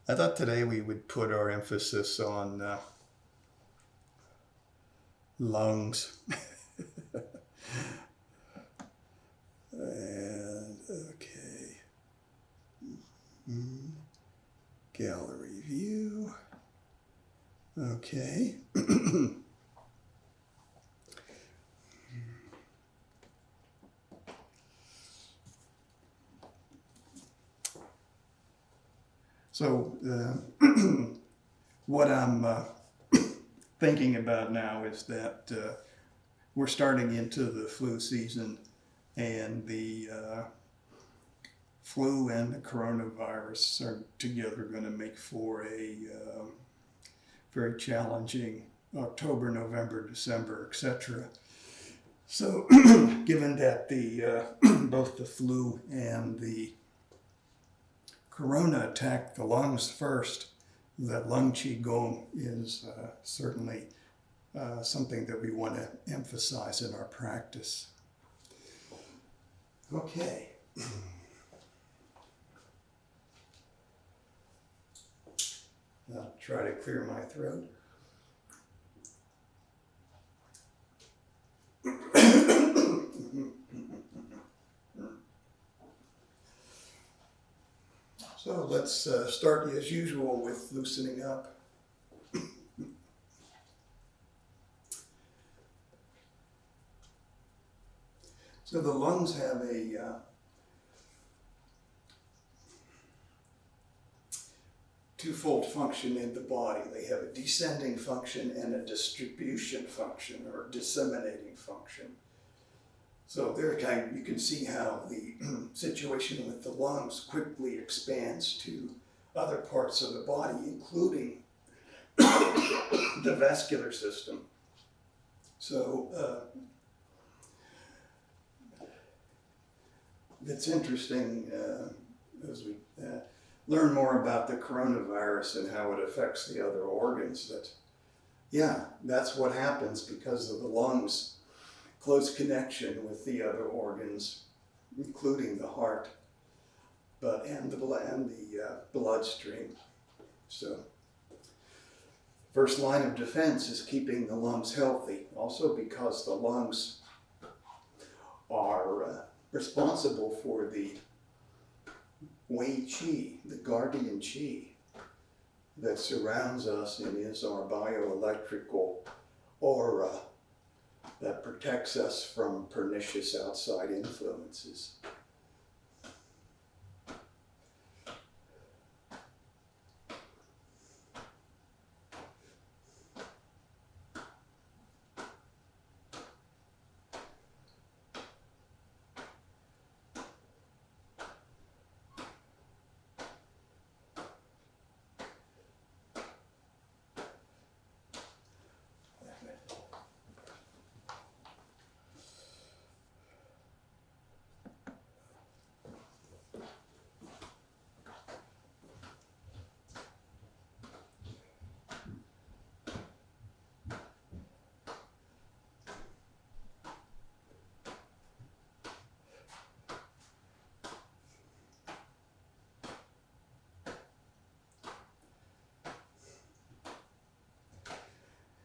I thought today we would put our emphasis on lungs. And okay, gallery view. Okay. So what I'm thinking about now is that we're starting into the flu season, and the flu and the coronavirus are together going to make for a very challenging October, November, December, etc. So given that the both the flu and the corona attack the lungs first, that lung Qigong is certainly something that we want to emphasize in our practice. Okay. I'll try to clear my throat. So let's start as usual with loosening up. So the lungs have a twofold function in the body. They have a descending function and a distribution function, or disseminating function. So there you can see how the situation with the lungs quickly expands to other parts of the body, including the vascular system. So it's interesting as we learn more about the coronavirus and how it affects the other organs, that, yeah, that's what happens because of the lungs' close connection with the other organs, including the heart, and the bloodstream. So, first line of defense is keeping the lungs healthy. Also because the lungs are responsible for the Wei Qi, the guardian Qi that surrounds us and is our bioelectrical aura that protects us from pernicious outside influences.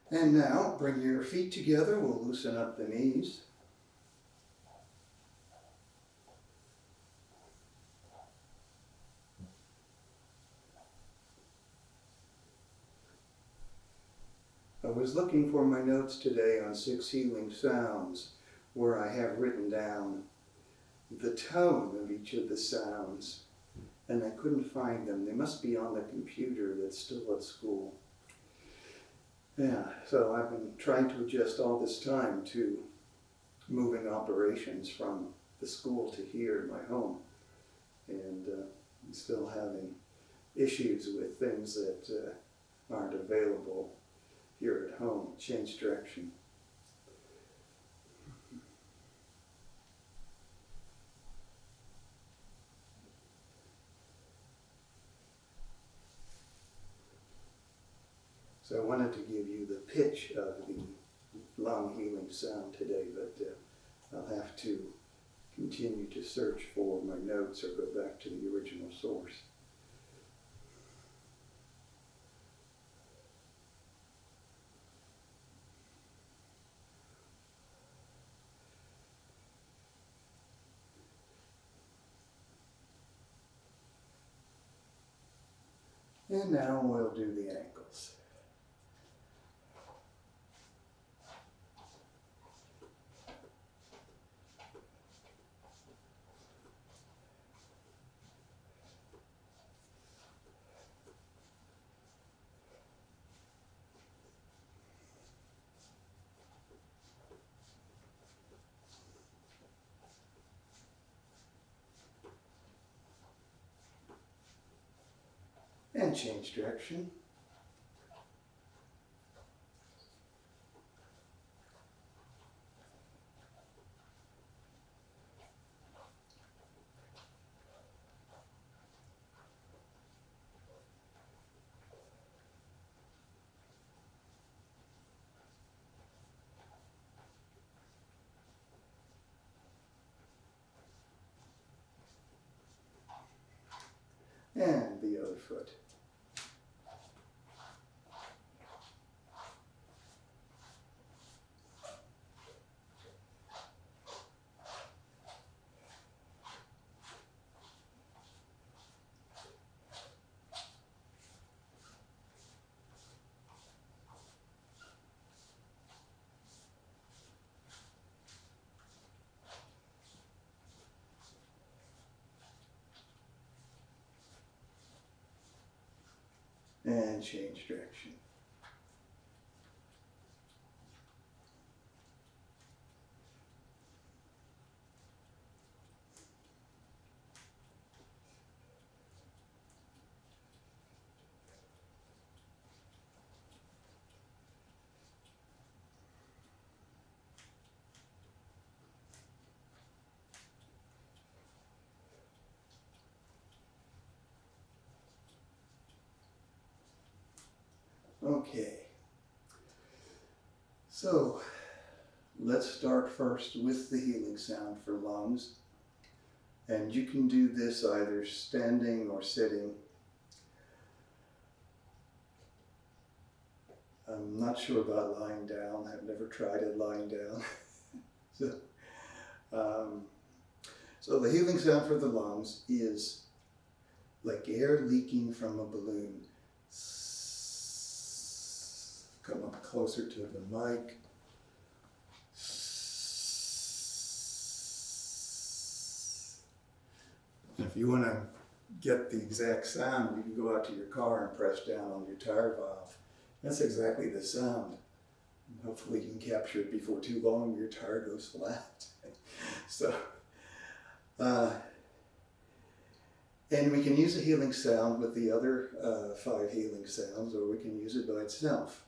And now, bring your feet together. We'll loosen up the knees. I was looking for my notes today on 6 healing sounds, where I have written down the tone of each of the sounds, and I couldn't find them. They must be on the computer that's still at school. Yeah, so I've been trying to adjust all this time to moving operations from the school to here in my home, and I'm still having issues with things that aren't available here at home. Change direction. So I wanted to give you the pitch of the lung healing sound today, but I'll have to continue to search for my notes or go back to the original source. And now we'll do the ankles. And change direction. And the other foot. And change direction. Okay, so let's start first with the healing sound for lungs. And you can do this either standing or sitting. I'm not sure about lying down. I've never tried it lying down. So the healing sound for the lungs is like air leaking from a balloon. Come up closer to the mic. If you want to get the exact sound, you can go out to your car and press down on your tire valve. That's exactly the sound. Hopefully you can capture it before too long, your tire goes flat. So, and we can use a healing sound with the other 5 healing sounds, or we can use it by itself.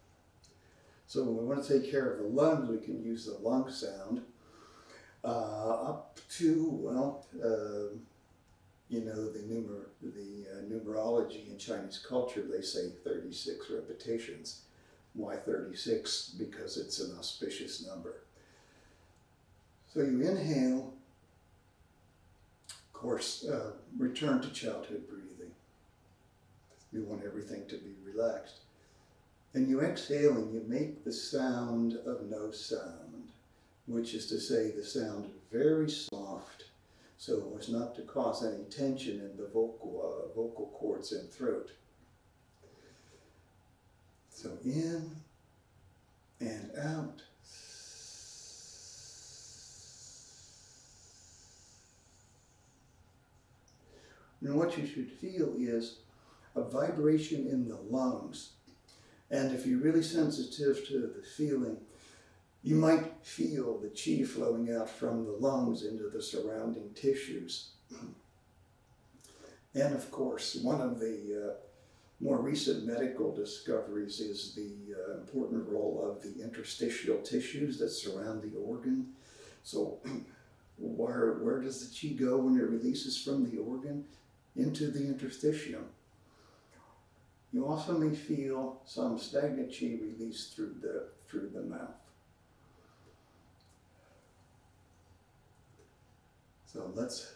So when we want to take care of the lungs, we can use the lung sound up to, well, you know, the numerology in Chinese culture, they say 36 repetitions. Why 36? Because it's an auspicious number. So you inhale, of course, return to childhood breathing. You want everything to be relaxed. And you exhale and you make the sound of no sound, which is to say the sound very soft, so as not to cause any tension in the vocal cords and throat. So in and out. And what you should feel is a vibration in the lungs. And if you're really sensitive to the feeling, you might feel the qi flowing out from the lungs into the surrounding tissues. And of course, one of the more recent medical discoveries is the important role of the interstitial tissues that surround the organ. So where does the qi go when it releases from the organ? Into the interstitium. You also may feel some stagnant qi released through the mouth. So let's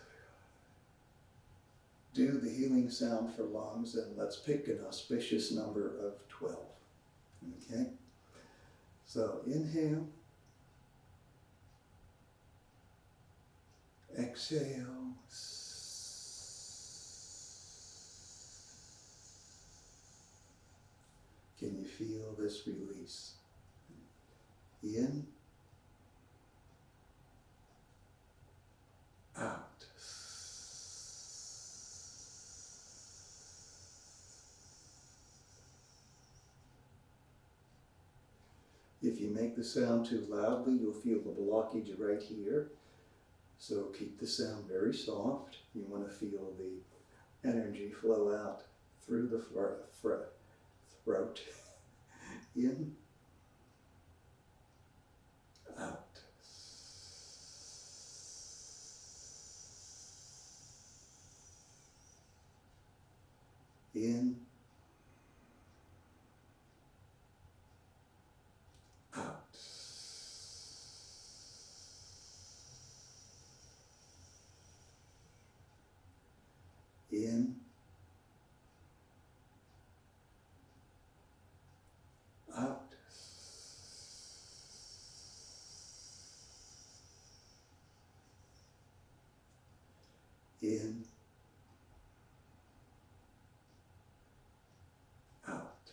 do the healing sound for lungs, and let's pick an auspicious number of 12. Okay? So inhale, exhale. Can you feel this release? In, out. If you make the sound too loudly, you'll feel the blockage right here. So keep the sound very soft. You want to feel the energy flow out through the throat. In, out. In, out. In, out. In, out. In,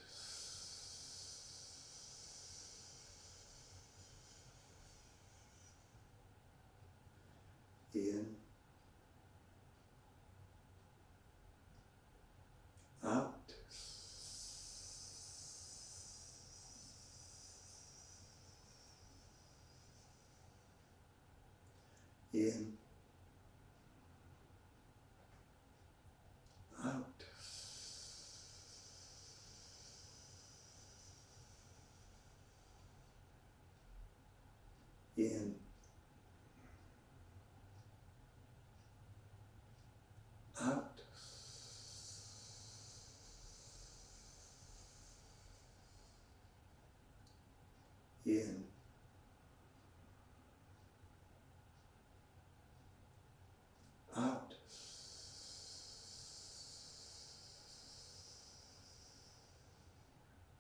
out. In, out. In, out. In,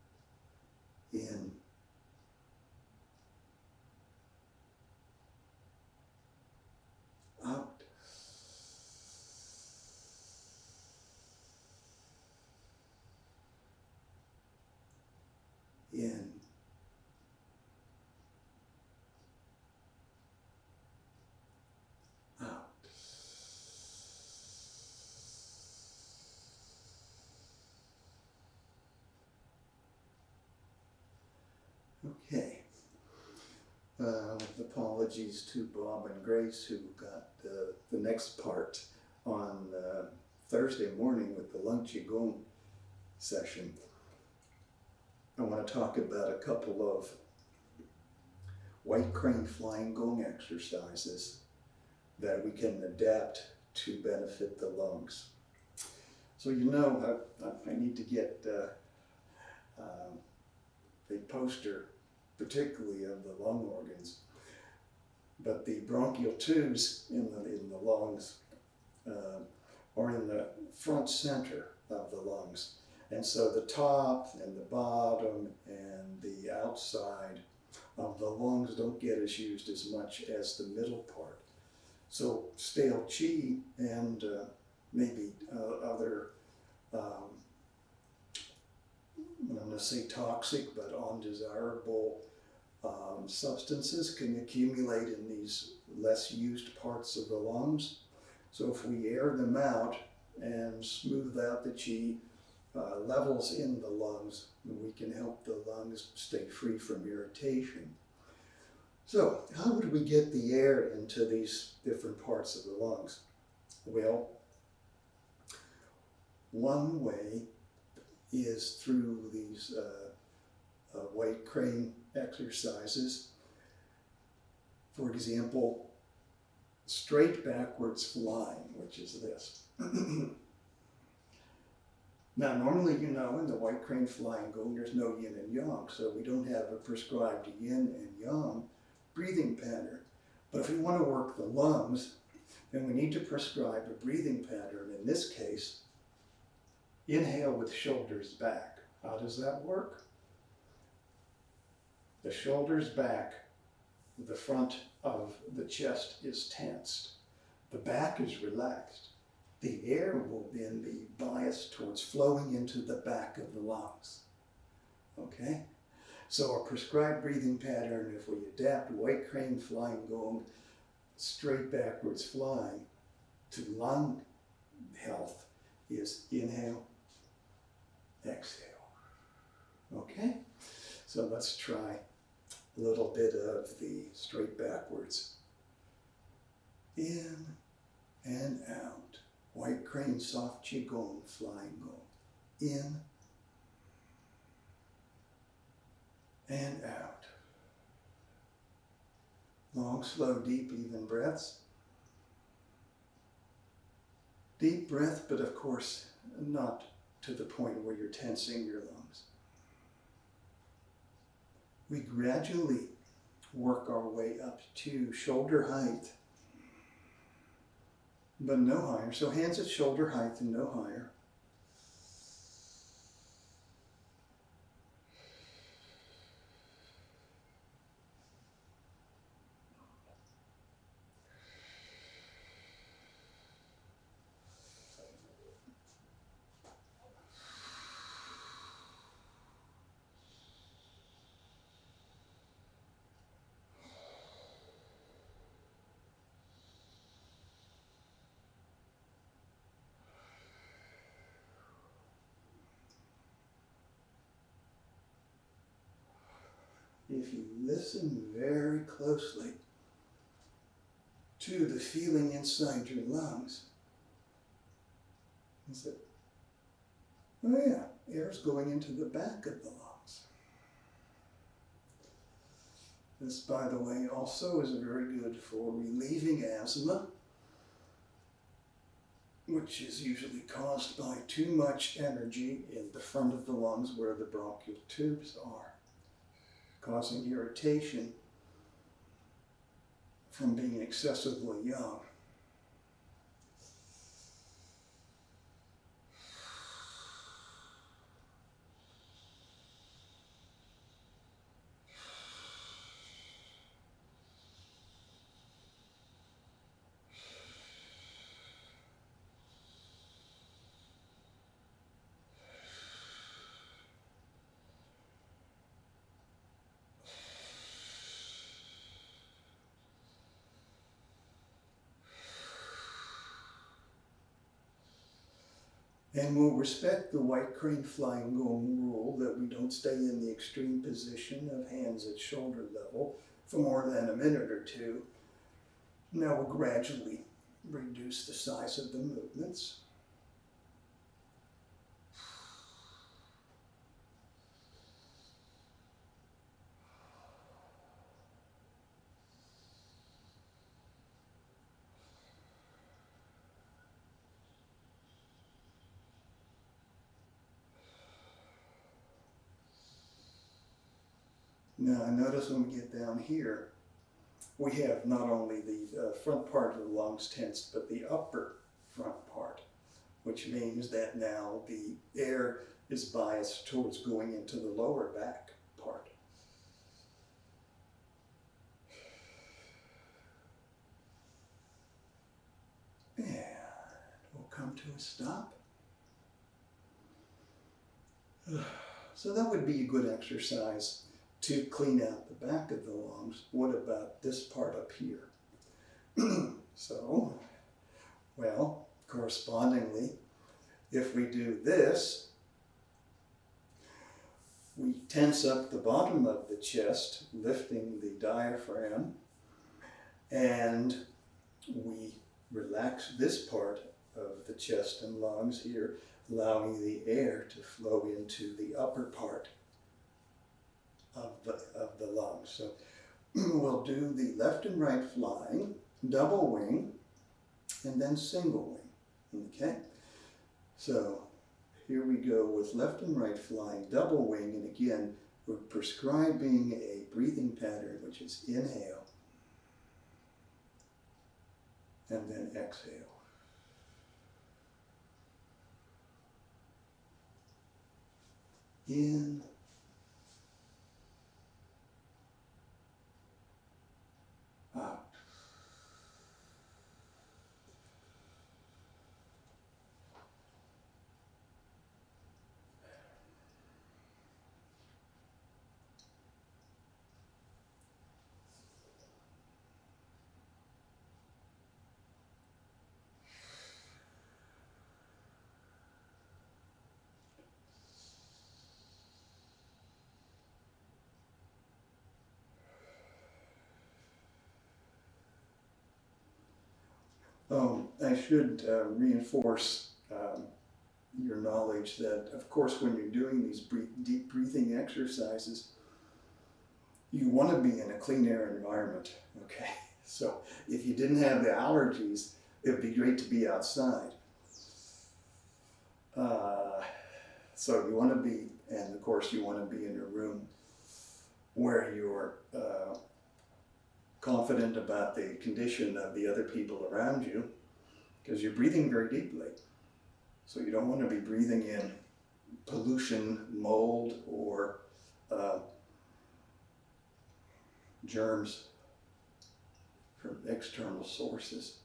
out. In, out. In, out. Okay. Apologies to Bob and Grace who got the next part on Thursday morning with the Lung Qigong session. I want to talk about a couple of white crane flying gong exercises that we can adapt to benefit the lungs. So you know, I need to get a poster, particularly of the lung organs, but the bronchial tubes in the lungs are in the front center of the lungs. And so the top and the bottom and the outside of the lungs don't get as used as much as the middle part. So stale qi and maybe other, I'm going to say toxic, but undesirable substances can accumulate in these less used parts of the lungs. So if we air them out and smooth out the qi levels in the lungs, we can help the lungs stay free from irritation. So how would we get the air into these different parts of the lungs? Well, one way is through these white crane exercises. For example, straight backwards flying, which is this. Now, normally, you know, in the white crane flying gong, there's no yin and yang, so we don't have a prescribed yin and yang breathing pattern. But if we want to work the lungs, then we need to prescribe a breathing pattern. In this case, inhale with shoulders back. How does that work? The shoulders back, the front of the chest is tensed. The back is relaxed. The air will then be biased towards flowing into the back of the lungs. Okay? So a prescribed breathing pattern, if we adapt white crane flying gong, straight backwards flying to lung health, is inhale, exhale. Okay? So let's try a little bit of the straight backwards. In and out. White crane, soft Qigong, flying gong. In and out. Long, slow, deep, even breaths. Deep breath, but of course, not to the point where you're tensing your lungs. We gradually work our way up to shoulder height, but no higher. So hands at shoulder height and no higher. If you listen very closely to the feeling inside your lungs, is that, oh yeah, air's going into the back of the lungs. This, by the way, also is very good for relieving asthma, which is usually caused by too much energy in the front of the lungs where the bronchial tubes are, causing irritation from being excessively young. And we'll respect the white crane flying gong rule that we don't stay in the extreme position of hands at shoulder level for more than a minute or two. Now we'll gradually reduce the size of the movements. Now, I notice when we get down here, we have not only the front part of the lungs tensed, but the upper front part, which means that now the air is biased towards going into the lower back part. And we'll come to a stop. So that would be a good exercise to clean out the back of the lungs. What about this part up here? So, well, correspondingly, if we do this, we tense up the bottom of the chest, lifting the diaphragm, and we relax this part of the chest and lungs here, allowing the air to flow into the upper part of the lungs. So we'll do the left and right flying, double wing, and then single wing. Okay? So here we go with left and right flying, double wing, and again, we're prescribing a breathing pattern, which is inhale, and then exhale. In, out. I should reinforce your knowledge that, of course, when you're doing these deep breathing exercises, you want to be in a clean air environment, okay? So if you didn't have the allergies, it would be great to be outside. So you want to be, and of course you want to be in a room where you're confident about the condition of the other people around you, because you're breathing very deeply. So you don't want to be breathing in pollution, mold, or germs from external sources.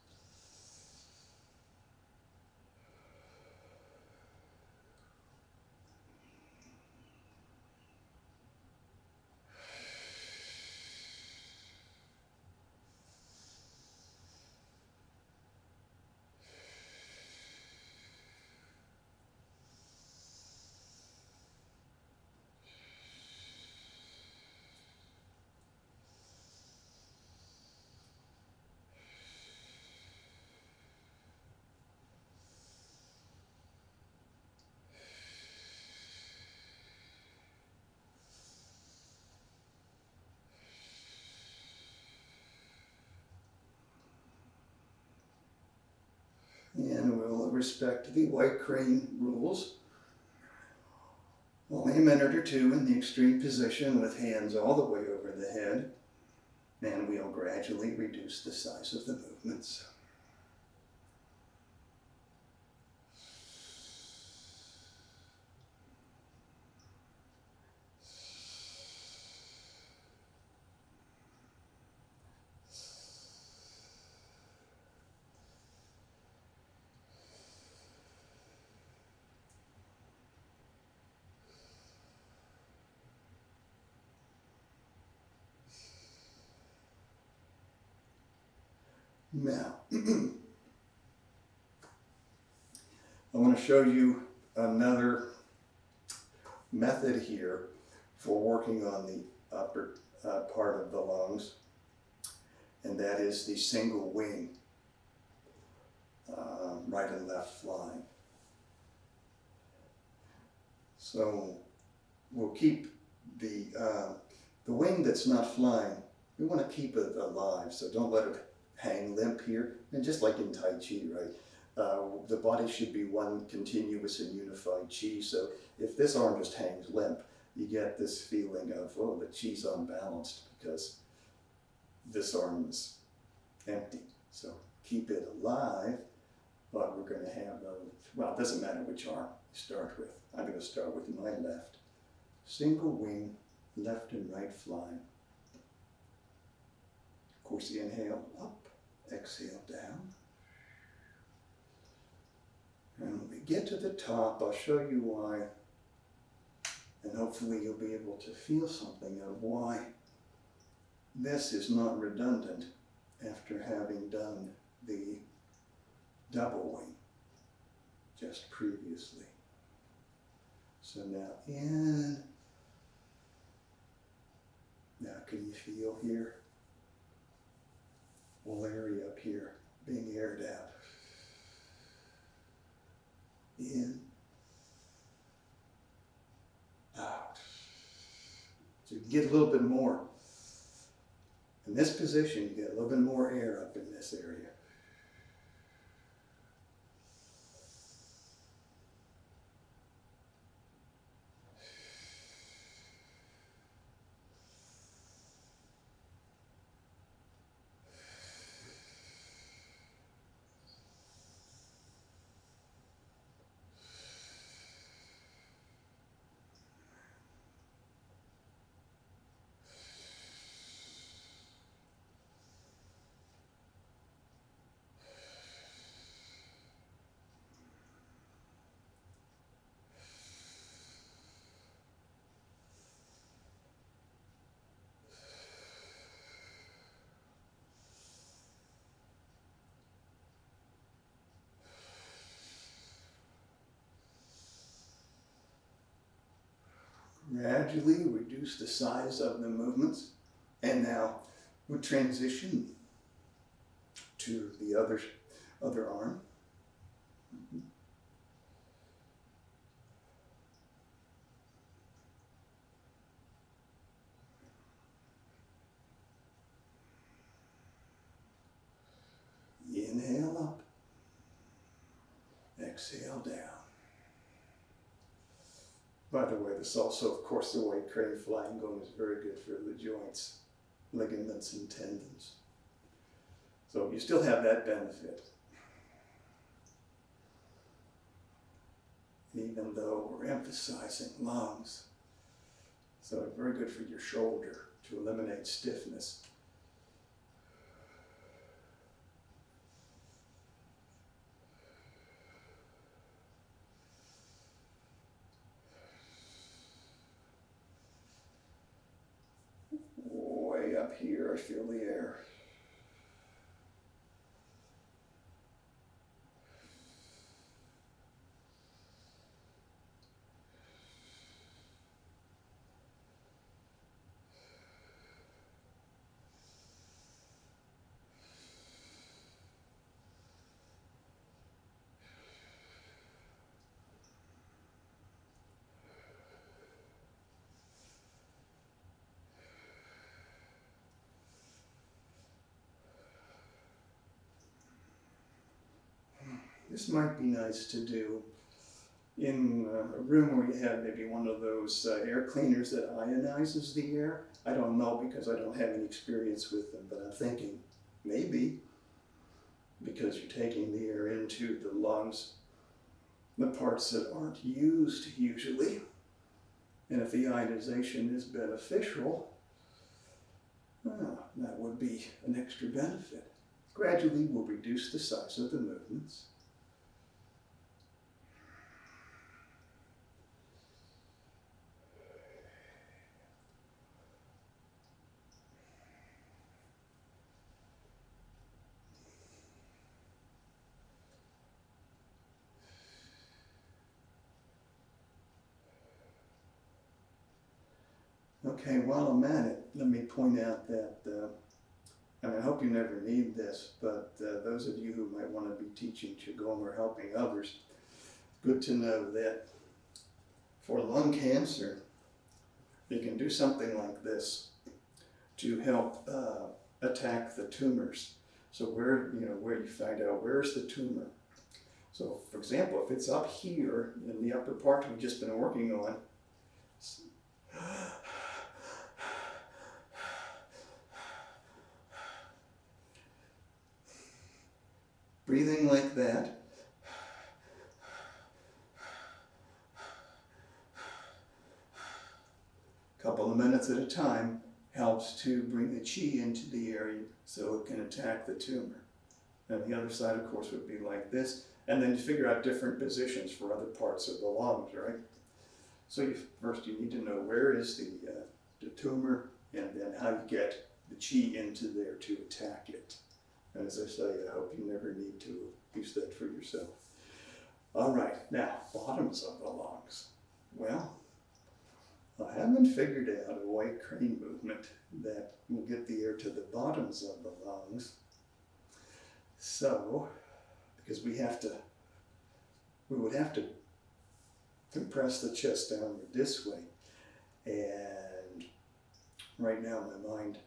And we'll respect the white crane rules. We'll aim a minute or two in the extreme position with hands all the way over the head, and we'll gradually reduce the size of the movements. Now, I want to show you another method here for working on the upper part of the lungs, and that is the single wing, right and left flying. So we'll keep the wing that's not flying, we want to keep it alive, so don't let it hang limp here. And just like in Tai Chi, right? The body should be one continuous and unified chi. So if this arm just hangs limp, you get this feeling of, oh, the chi's unbalanced because this arm is empty. So keep it alive, but we're going to have, well, it doesn't matter which arm you start with. I'm going to start with my left. Single wing, left and right flying. Of course, inhale up, exhale down. And when we get to the top, I'll show you why, and hopefully you'll be able to feel something of why this is not redundant after having done the double wing just previously. So now in. Now can you feel here? Whole area up here being aired out. In, out. So you can get a little bit more. In this position, you get a little bit more air up in this area. Gradually reduce the size of the movements, and now we transition to the other Other arm. Inhale up. Exhale down. By the way, this also, of course, the white crane flying going is very good for the joints, ligaments, and tendons. So you still have that benefit. Even though we're emphasizing lungs. So very good for your shoulder to eliminate stiffness. Way up here, I feel the air. This might be nice to do in a room where you have maybe one of those air cleaners that ionizes the air. I don't know because I don't have any experience with them, but I'm thinking maybe because you're taking the air into the lungs, the parts that aren't used usually. And if the ionization is beneficial, well, that would be an extra benefit. Gradually, we'll reduce the size of the movements. Okay, while I'm at it, let me point out that, and I hope you never need this, but those of you who might want to be teaching Qigong or helping others, good to know that for lung cancer, you can do something like this to help attack the tumors. So where you find out where's the tumor. So for example, if it's up here in the upper part we've just been working on, breathing like that. A couple of minutes at a time helps to bring the qi into the area so it can attack the tumor. And the other side, of course, would be like this. And then you figure out different positions for other parts of the lungs, right? So first you need to know where is the tumor and then how you get the qi into there to attack it. And as I say, I hope you never need to use that for yourself. All right, now, bottoms of the lungs. Well, I haven't figured out a white crane movement that will get the air to the bottoms of the lungs. So, because we would have to compress the chest downward this way. And right now my mind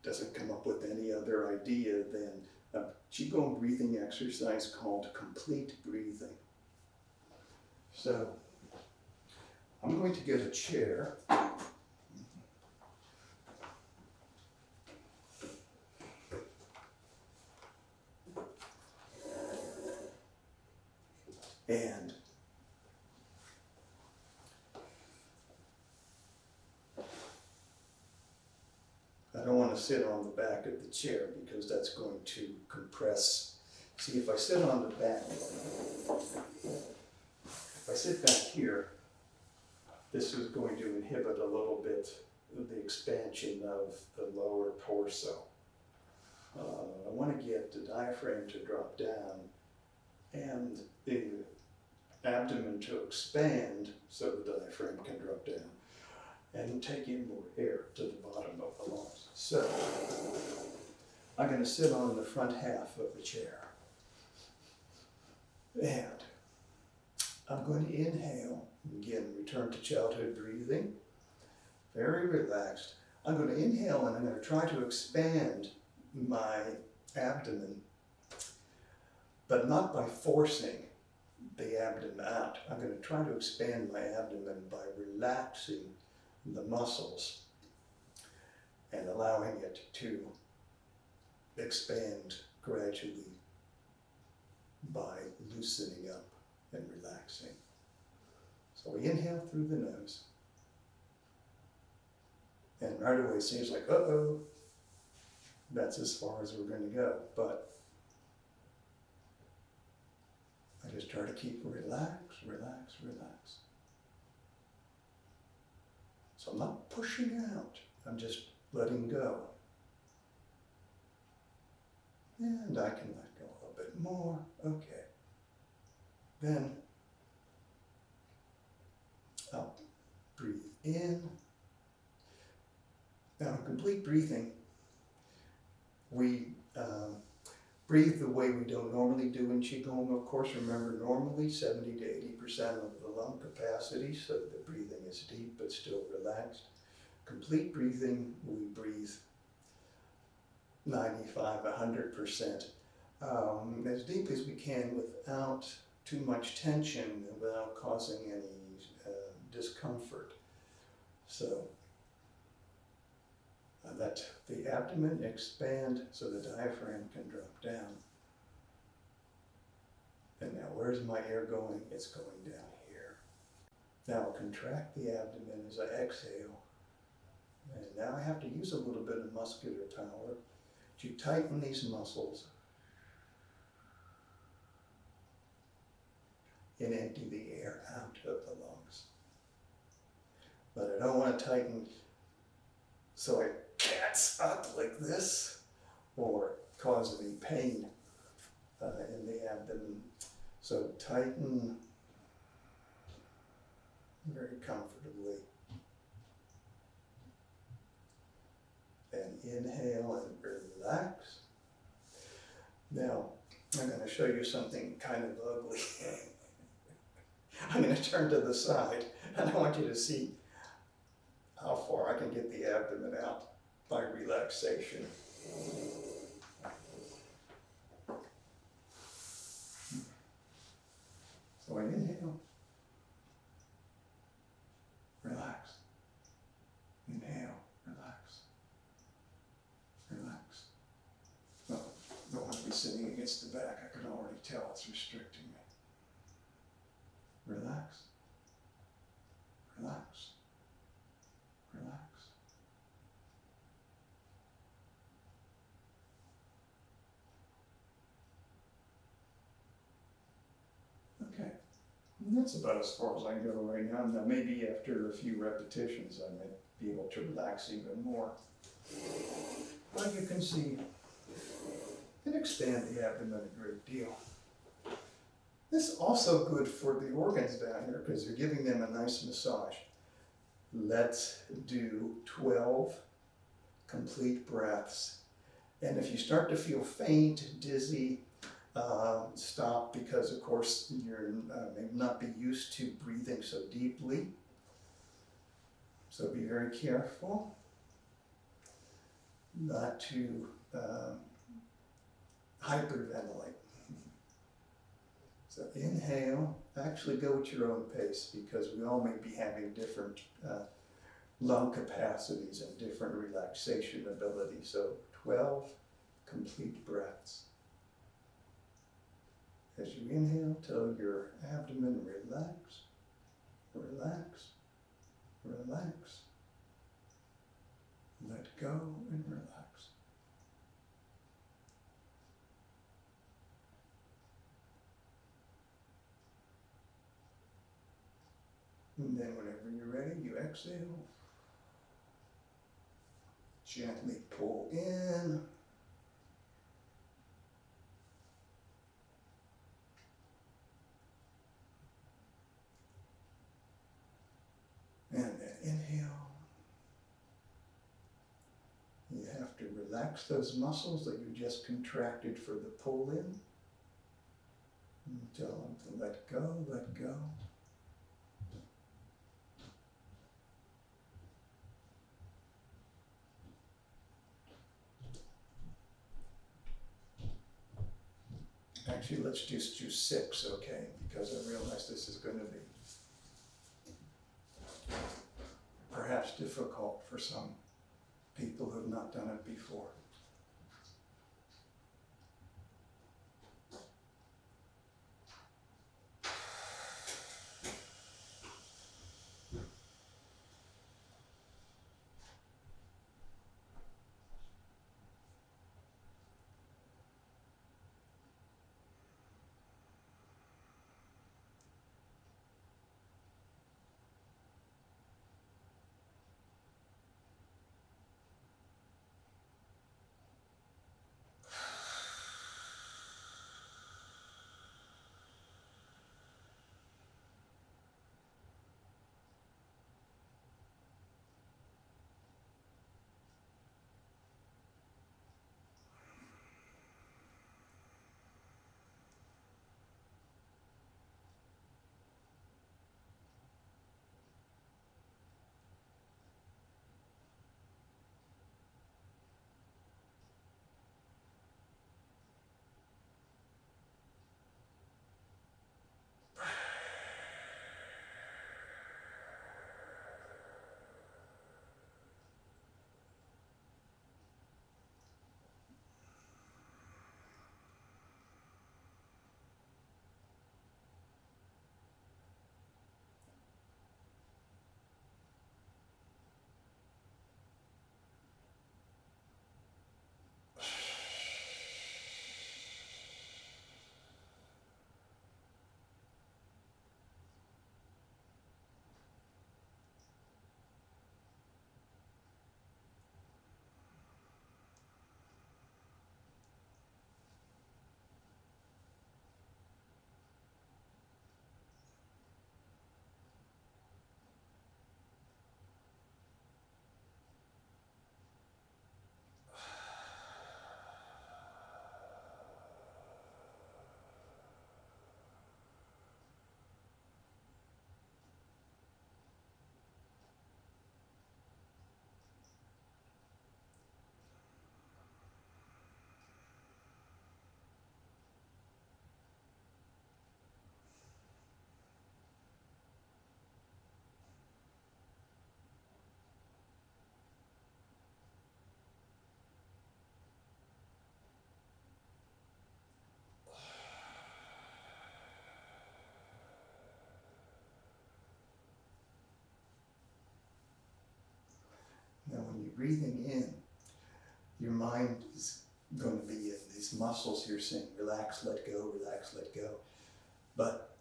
doesn't come up with any other idea than a Qigong breathing exercise called complete breathing. So I'm going to get a chair. And I don't want to sit on the back of the chair because that's going to compress. See, if I sit on the back, if I sit back here, this is going to inhibit a little bit the expansion of the lower torso. I want to get the diaphragm to drop down and the abdomen to expand so the diaphragm can drop down and take in more air to the bottom of the lungs. So I'm going to sit on the front half of the chair. And I'm going to inhale. Again, return to childhood breathing. Very relaxed. I'm going to inhale and I'm going to try to expand my abdomen, but not by forcing the abdomen out. I'm going to try to expand my abdomen by relaxing the muscles and allowing it to expand gradually by loosening up and relaxing. So we inhale through the nose. And right away it seems like, uh-oh, that's as far as we're going to go. But I just try to keep relax. So I'm not pushing out, I'm just letting go. And I can let go a little bit more. Okay. Then I'll breathe in. Now, in complete breathing, we breathe the way we don't normally do in Qigong. Of course, remember, normally 70 to 80% of the lung capacity, so the breathing is deep but still relaxed. Complete breathing, we breathe 95, 100%, as deep as we can without too much tension and without causing any discomfort. So let the abdomen expand so the diaphragm can drop down. And now where's my air going? It's going down here. Now I'll contract the abdomen as I exhale. And now I have to use a little bit of muscular power to tighten these muscles and empty the air out of the lungs. But I don't want to tighten so I cat's up like this or cause any pain in the abdomen. So tighten very comfortably. And inhale and relax. Now, I'm going to show you something kind of ugly. I'm going to turn to the side and I want you to see how far I can get the abdomen out by relaxation. So I inhale, relax, inhale, relax, relax. Well, don't want to be sitting against the back, I can already tell it's restricting me. Relax, relax. Relax. Okay, and that's about as far as I can go right now. Now maybe after a few repetitions I might be able to relax even more. But you can see, it expand the abdomen a great deal. This is also good for the organs down here because you're giving them a nice massage. Let's do 12 complete breaths. And if you start to feel faint, dizzy, stop, because of course you're may not be used to breathing so deeply. So be very careful not to hyperventilate. So inhale, actually go at your own pace because we all may be having different lung capacities and different relaxation ability. So 12 complete breaths. As you inhale, tell your abdomen, relax, relax, relax. Let go and relax. And then whenever you're ready, you exhale. Gently pull in. And then inhale. You have to relax those muscles that you just contracted for the pull in. And tell them to let go, let go. Actually, let's just do 6, okay? Because I realize this is going to be perhaps difficult for some people who have not done it before. Now when you're breathing in, your mind is going to be in these muscles you're saying, relax, let go, relax, let go. But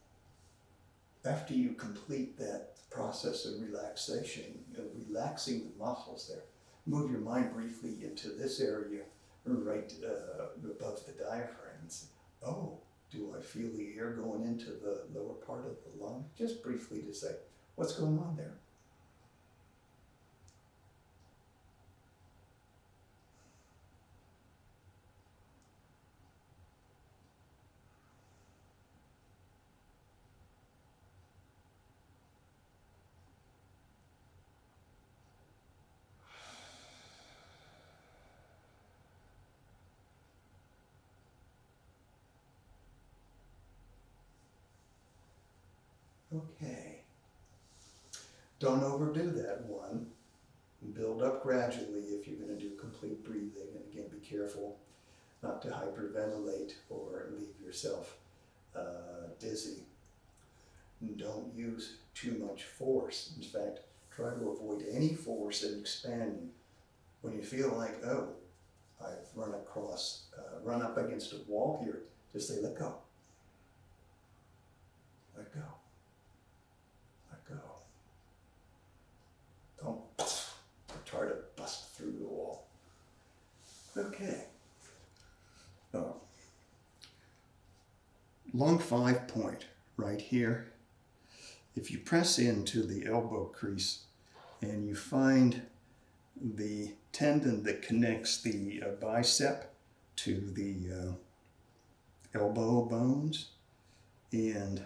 after you complete that process of relaxation, relaxing the muscles there, move your mind briefly into this area, right above the diaphragm. And say, oh, do I feel the air going into the lower part of the lung? Just briefly to say, what's going on there? Okay. Don't overdo that one. Build up gradually if you're going to do complete breathing. And again, be careful not to hyperventilate or leave yourself dizzy. And don't use too much force. In fact, try to avoid any force in expanding. When you feel like, oh, I've run up against a wall here, just say, let go. Let go. Let go. Don't try to bust through the wall. Okay. Lung 5 point right here. If you press into the elbow crease and you find the tendon that connects the bicep to the elbow bones, And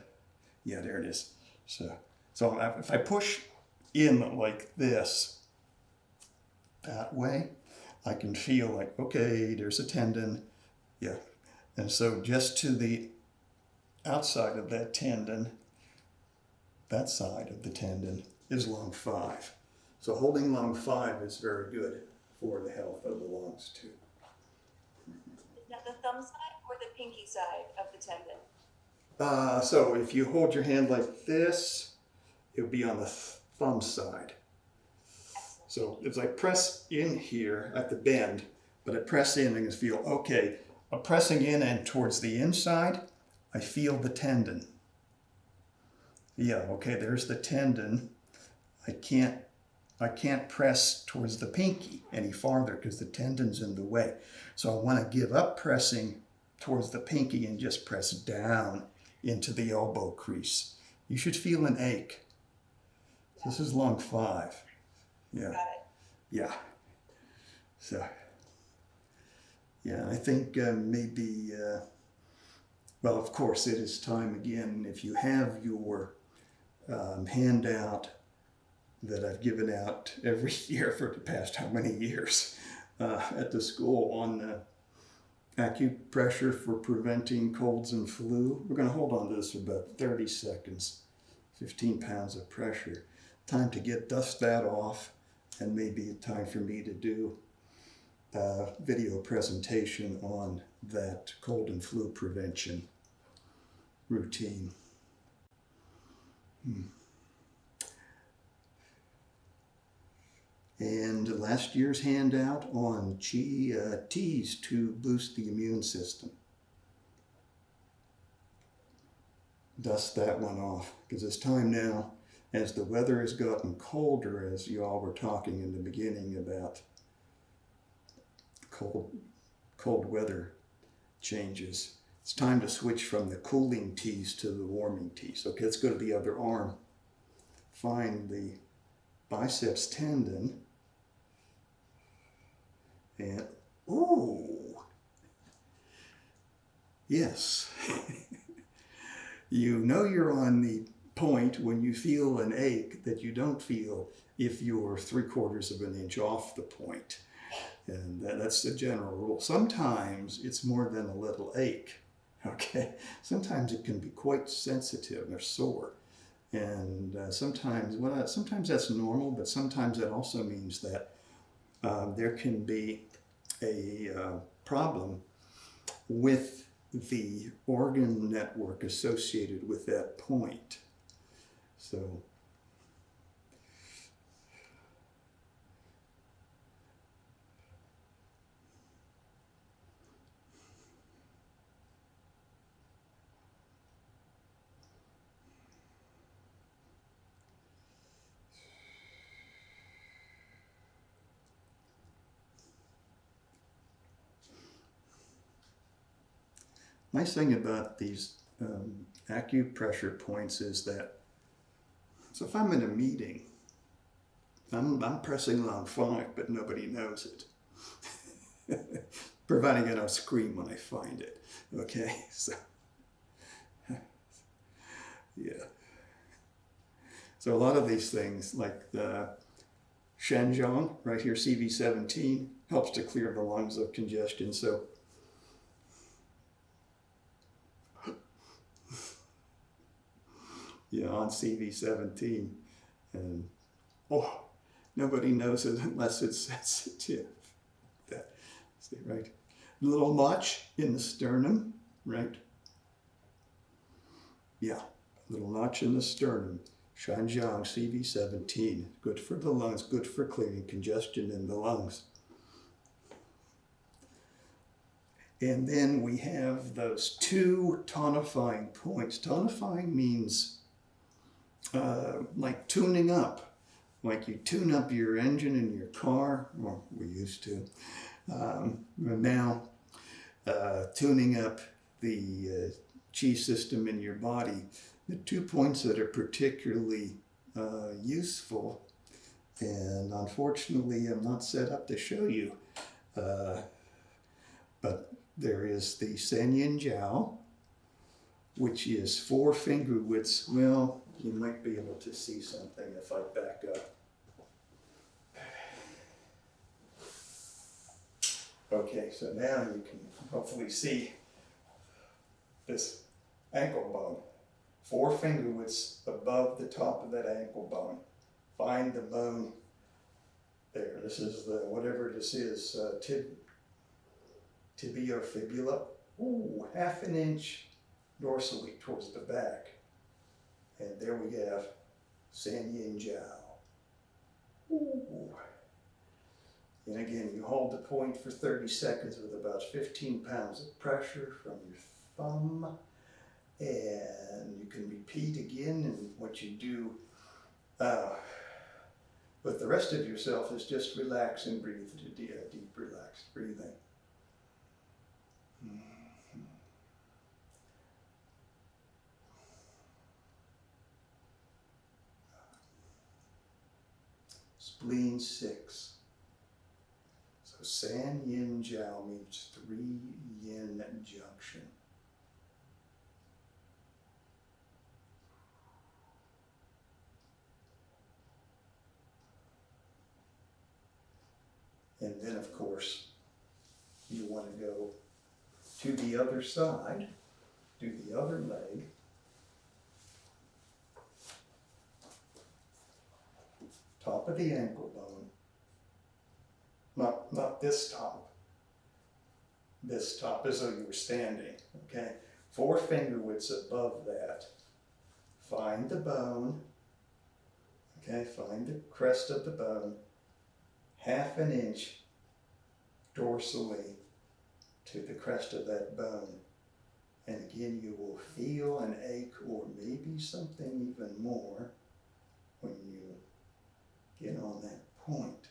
yeah, there it is. So if I push in like this, that way, I can feel like, okay, there's a tendon. Yeah. And so just to the outside of that tendon, that side of the tendon is lung 5. So holding lung 5 is very good for the health of the lungs too. Now the thumb side or the pinky side of the tendon? So if you hold your hand like this, it would be on the thumb side. Excellent. So if I press in here at the bend, but I press in and I feel, okay, I'm pressing in and towards the inside, I feel the tendon. Yeah, okay, there's the tendon. I can't press towards the pinky any farther because the tendon's in the way. So I want to give up pressing towards the pinky and just press down into the elbow crease. You should feel an ache. This is lung 5. Yeah. Got it. Yeah. So, yeah, I think maybe, well, of course, it is time again. If you have your handout that I've given out every year for the past how many years at the school on acupressure for preventing colds and flu. We're going to hold on to this for about 30 seconds, 15 pounds of pressure. Time to dust that off, and maybe time for me to do a video presentation on that cold and flu prevention routine. And last year's handout on teas to boost the immune system. Dust that one off, because it's time now, as the weather has gotten colder, as you all were talking in the beginning about cold weather changes. It's time to switch from the cooling teas to the warming teas. Okay, let's go to the other arm. Find the biceps tendon. And, ooh, yes. You know you're on the point when you feel an ache that you don't feel if you're 3/4 of an inch off the point. And that's the general rule. Sometimes it's more than a little ache, okay? Sometimes it can be quite sensitive or sore. And sometimes that's normal, but sometimes that also means that there can be a problem with the organ network associated with that point. So nice thing about these acupressure points is that, so if I'm in a meeting, I'm pressing lung 5, but nobody knows it. Providing I don't scream when I find it. Okay, so yeah. So a lot of these things, like the Qigong, right here, CV17, helps to clear the lungs of congestion. So yeah, on CV17, and oh, nobody knows it unless it's sensitive. That, see, right? A little notch in the sternum, right? Yeah, a little notch in the sternum. Qigong CV17, good for the lungs, good for clearing congestion in the lungs. And then we have those 2 tonifying points. Tonifying means like tuning up, like you tune up your engine in your car, or we used to. Now, tuning up the chi system in your body. The 2 points that are particularly useful, and unfortunately I'm not set up to show you, but there is the Sen Yin Jiao, which is 4 finger widths. Well, you might be able to see something if I back up. Okay, so now you can hopefully see this ankle bone. 4 finger widths above the top of that ankle bone. Find the bone there. This is the, whatever this is, tibia or fibula. Ooh, 1/2 inch dorsally towards the back. And there we have San Yin Jiao. Ooh. And again, you hold the point for 30 seconds with about 15 pounds of pressure from your thumb. And you can repeat again, and what you do with the rest of yourself is just relax and breathe, deep relaxed breathing. Spleen 6. So San Yin Jiao means 3 yin junction. And then, of course, you want to go to the other side, do the other leg. Top of the ankle bone. Not this top. This top as though you were standing, okay? 4 finger widths above that. Find the bone, okay? Find the crest of the bone. 1/2 inch dorsally to the crest of that bone. And again, you will feel an ache or maybe something even more when you get on that point.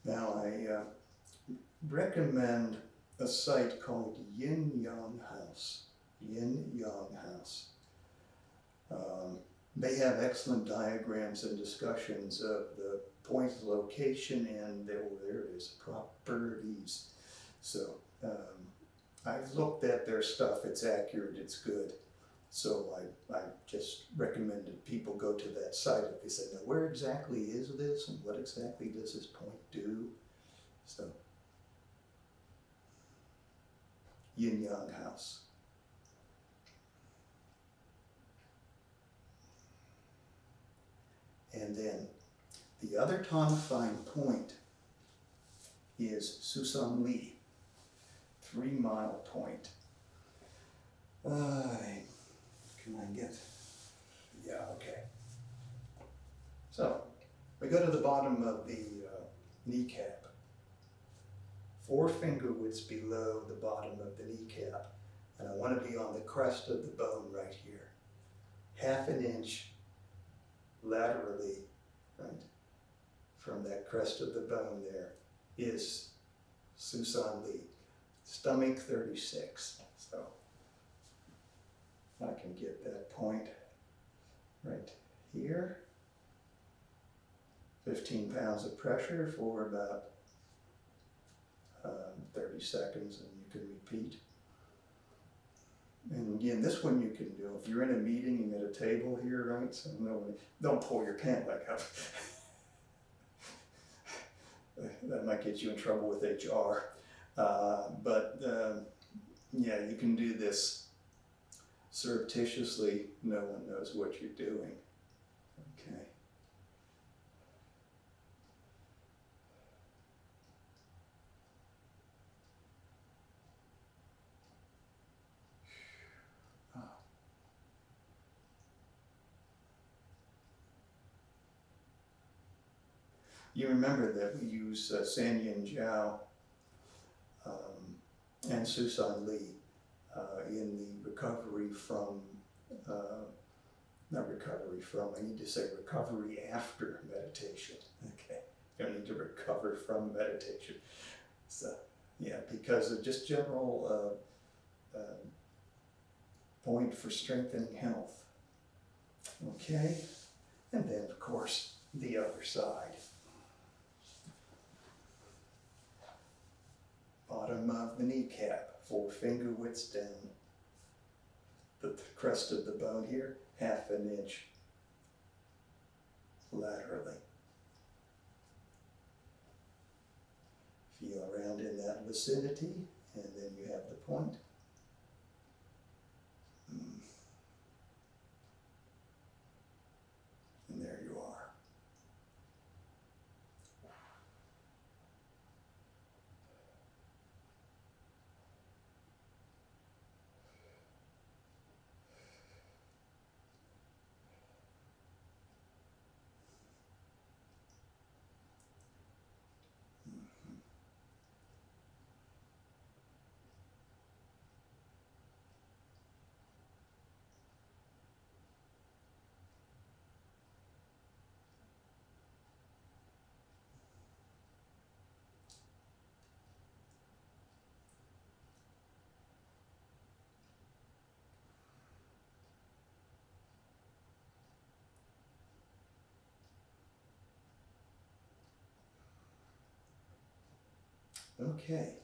Now, I recommend a site called Yin Yang House. Yin Yang House. They have excellent diagrams and discussions of the point location and their various properties. So I've looked at their stuff. It's accurate. It's good. So I just recommended people go to that site if they say, now where exactly is this and what exactly does this point do? So Yin Yang House. And then the other tonifying point is Susan Li, 3 Mile Point. Can I get? Yeah, okay. So we go to the bottom of the kneecap. 4 finger widths below the bottom of the kneecap. And I want to be on the crest of the bone right here. 1/2 inch laterally, right, from that crest of the bone there is Susan Li. Stomach 36. So I can get that point right here. 15 pounds of pressure for about 30 seconds, and you can repeat. And again, this one you can do. If you're in a meeting, you at a table here, right? So don't pull your pant leg up. That might get you in trouble with HR. Yeah, you can do this surreptitiously. No one knows what you're doing. Okay. You remember that we use San Yin Jiao and Susan Li in the recovery from, not recovery from, I need to say recovery after meditation. Okay, you don't need to recover from meditation. So, yeah, because of just general point for strengthening health. Okay, And then, of course, the other side. Bottom of the kneecap, 4 finger widths down. The crest of the bone here, 1/2 inch laterally. Feel around in that vicinity, and then you have the point. And there you are. Okay.